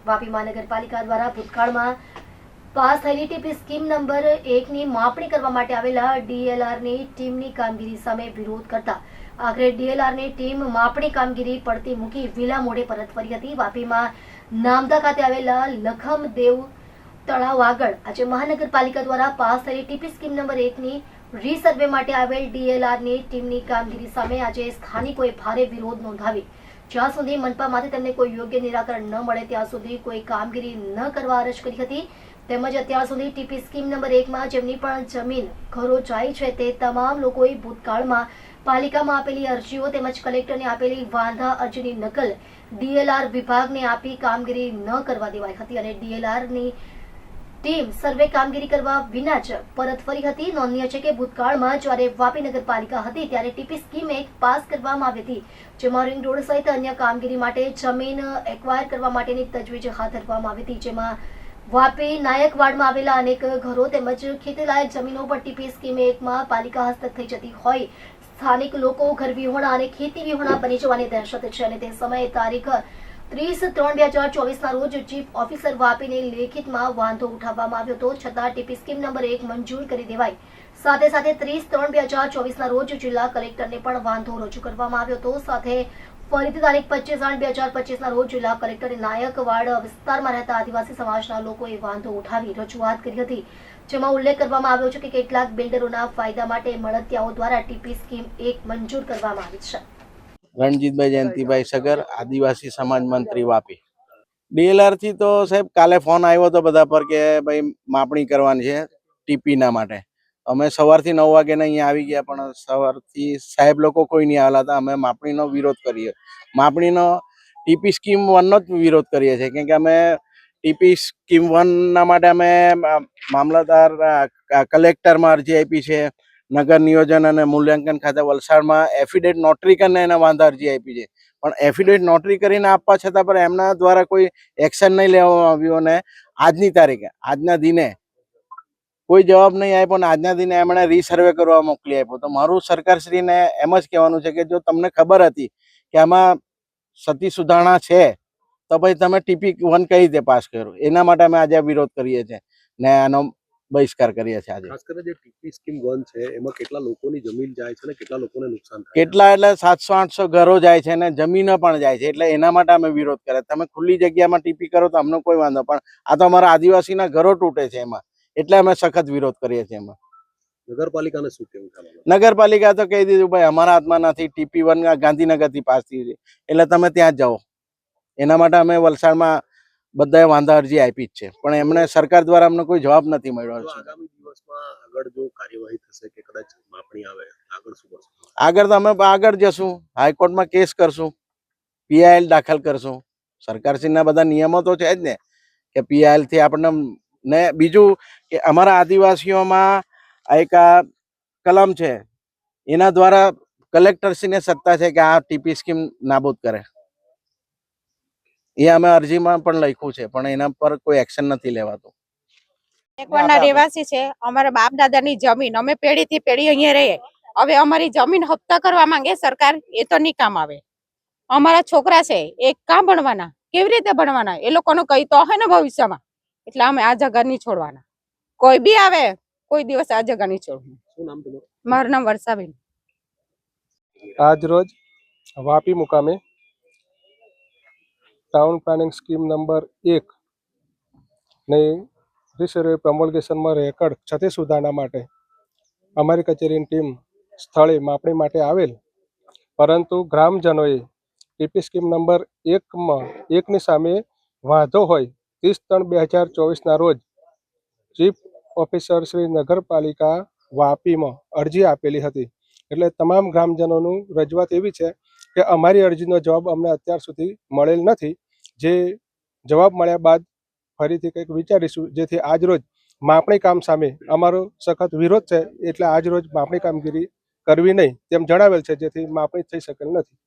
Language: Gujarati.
વાપી મહાનગરપાલિકા દ્વારા ભૂતકાળમાં પાસ થયેલી ટીપી સ્કીમ નંબર 1ની માપણી કરવા માટે આવેલા ડીએલઆરની ટીમની કામગીરી સામે વિરોધ કરતા આખરે ડીએલઆરની ટીમ માપણી કામગીરી પડતી મૂકી વિલા મોડે પરત ફરી હતી। વાપીમાં નામદા ખાતે આવેલા લખમદેવ તળાવ આગળ આજે મહાનગરપાલિકા દ્વારા પાસ થયેલી ટીપી સ્કીમ નંબર 1ની રીસર્વે માટે આવેલ ડીએલઆરની ટીમની કામગીરી સામે આજે સ્થાનિકોએ ભારે વિરોધ નોંધાવી। જ્યાં સુધી મનપામાંથી તેમને કોઈ યોગ્ય નિરાકરણ ન મળે ત્યાં સુધી કોઈ કામગીરી ન કરવા અરજ કરી હતી। તેમજ અત્યાર સુધી ટીપી સ્કીમ નંબર 1માં જેમની પણ જમીન ઘરો જાય છે તે તમામ લોકોએ ભૂતકાળમાં પાલિકામાં આપેલી અરજીઓ તેમજ કલેક્ટરને આપેલી વાંધા અરજીની નકલ ડીએલઆર વિભાગને આપી કામગીરી ન કરવા દેવાઈ હતી અને ડીએલઆરની ટીમ સર્વે કામગીરી કરવા વિના જ પરત ફરી હતી। નોંધનીય છે કે ભૂતકાળમાં જ્યારે વાપી નગરપાલિકા હતી ત્યારે ટીપી સ્કીમ 1 પાસ કરવામાં આવી હતી, જેમાં રિંગ રોડ સહિત અન્ય કામગીરી માટે જમીન એક્વાયર કરવા માટેની તજવીજ હાથ ધરવામાં આવી હતી, જેમાં વાપી નાયકવાડમાં આવેલા અનેક ઘરો તેમજ ખેતીલાયક જમીનો પર ટીપી સ્કીમ 1માં પાલિકા હસ્તક થઈ જતી હોય સ્થાનિક લોકો ઘર વિહોણા અને ખેતી વિહોણા બની જવાની દહેશત છે અને તે સમયે તારીખ 30/3/2024 ના રોજ ચીફ ઓફિસર વાપીને લેખિતમાં વાંધો ઉઠાવવામાં આવ્યો હતો, છતાં ટીપી સ્કીમ નંબર 1 મંજૂર કરી દેવાઈ। સાથે સાથે 30/3/2024 ના રોજ જિલ્લા કલેક્ટરને પણ વાંધો રજૂ કરવામાં આવ્યો હતો। સાથે ફરીથી તારીખ 25/8/2025 ના રોજ જિલ્લા કલેક્ટરે નાયકવાડ વિસ્તારમાં રહેતા આદિવાસી સમાજના લોકોએ વાંધો ઉઠાવી રજૂઆત કરી હતી, જેમાં ઉલ્લેખ કરવામાં આવ્યો છે કે કેટલાક બિલ્ડરોના ફાયદા માટે મળતિયાઓ દ્વારા ટીપી સ્કીમ 1 મંજૂર કરવામાં આવી છે। રણજીતભાઈ જયંતિભાઈ સગર, આદિવાસી સમાજ મંત્રી વાપી। ડીએલઆર થી તો સાહેબ કાલે ફોન આવ્યો હતો બધા પર કે ભાઈ માપણી કરવાની છે ટીપી ના માટે। અમે સવારથી 9 વાગે અહીંયા આવી ગયા, પણ સવારથી સાહેબ લોકો કોઈ નહીં આવેલા હતા। અમે માપણીનો વિરોધ કરીએ, માપણીનો ટીપી સ્કીમ 1નો જ વિરોધ કરીએ છીએ, કેમ કે અમે ટીપી સ્કીમ 1ના માટે અમે મામલતદાર કલેક્ટરમાં અરજી આપી છે, નગર નિયોજન અને મૂલ્યાંકન ખાતે વલસાડમાં એફિડેવિટ નોટરી કરીને એને વાંધા અરજી આપી છે, પણ એફિડેવિટ નોટરી કરીને આપવા છતાં પણ એમના દ્વારા કોઈ એક્શન નહીં લેવામાં આવ્યું અને આજની તારીખે આજના દિને કોઈ જવાબ નહીં આપ્યો અને આજના દિને એમણે રીસર્વે કરવા મોકલી આપ્યો। તો મારું સરકારશ્રીને એમ જ કહેવાનું છે કે જો તમને ખબર હતી કે આમાં સતી સુધારણા છે તો ભાઈ તમે ટીપી 1 કઈ રીતે પાસ કર્યું, એના માટે અમે આજે વિરોધ કરીએ છીએ ને આનો બહિષ્કાર કરીએ છીએ। આજે ખાસ કરીને જે ટીપી સ્કીમ 1 છે એમાં કેટલા લોકોની જમીન જાય છે અને કેટલા લોકોને નુકસાન થાય, કેટલા એટલે 700-800 ઘરો જાય છે અને જમીનો પણ જાય છે, એટલે એના માટે અમે વિરોધ કરે। તમે ખુલ્લી જગ્યામાં ટીપી કરો તો અમને કોઈ વાંધો, પણ આ તો અમારા આદિવાસીના ઘરો તૂટે છે એમાં, એટલે અમે સખત વિરોધ કરીએ છીએ એમાં। નગરપાલિકાને શું કહેવું છે? નગરપાલિકા તો કહી દીધું ભાઈ અમારા હાથમાં નથી, ટીપી 1 ગાંધીનગરથી પાસ થઈ છે એટલે તમે ત્યાં જ જાઓ। એના માટે અમે વલસાડમાં બધાએ વાંધા અરજી આપી જ છે, પણ એમને સરકાર દ્વારા અમને કોઈ જવાબ નથી મળ્યો છે। આગામી દિવસમાં આગળ જો કાર્યવાહી થશે કે કદાચ માપણી આવે આગળ શું કરશું? આગળ તો અમે આગળ જશું, હાઈકોર્ટમાં કેસ કરશું, પીઆઈએલ દાખલ કરશું। સરકારશ્રીના બધા નિયમો તો છે જ ને કે પીઆઈએલ થી આપણને ને બીજું કે અમારા આદિવાસીઓમાં એક આ કલમ છે, એના દ્વારા કલેક્ટરશ્રીને સત્તા છે કે આ ટીપી સ્કીમ નાબૂદ કરે, એ અમે અરજીમાં પણ લખ્યું છે, પણ એના પર કોઈ એક્શન નથી લેવાતું। નાયકવાડના રહેવાસી છે, અમારા બાપ દાદાની જમીન અમે પેઢીથી પેઢી અહીંયા રહીએ, હવે અમારી જમીન હપ્તા કરવા માંગે સરકાર, એ તો નહીં કામ આવે। અમારા છોકરા છે એ કાં ભણવાના, કેવી રીતે ભણવાના, એ લોકોનું કઈ તો હોય ને ભવિષ્યમાં, એટલે અમે આ જગા નહીં છોડવાના। કોઈ બી આવે કોઈ દિવસ આ જગા નહીં છોડવું। શું નામ તમારું? મારું નામ વર્ષાબેન। આજ રોજ વાપી મુકામે ટાઉન પ્લાનિંગ સ્કીમ નંબર 1 ને રીસર્વે પ્રમોલગેશનમાં રેકર્ડ છતે સુધારણા માટે અમારી કચેરીની ટીમ સ્થળે માપણી માટે આવેલ, પરંતુ ગ્રામજનોએ ટીપી સ્કીમ નંબર 1ની સામે વાંધો હોય 30/3/2024 ના રોજ ચીફ ઓફિસર શ્રી નગરપાલિકા વાપીમાં અરજી આપેલી હતી। એટલે તમામ ગ્રામજનોનું રજૂઆત એવી છે કે અમારી અરજીનો જવાબ અમને અત્યાર સુધી મળેલ નથી, જે જવાબ મળ્યા બાદ ફરીથી કંઈક વિચારીશું, જેથી આજરોજ માપણી કામ સામે અમારો સખત વિરોધ છે, એટલે આજરોજ માપણી કામગીરી કરવી નહીં તેમ જણાવેલ છે, જેથી માપણી થઈ શકેલ નથી।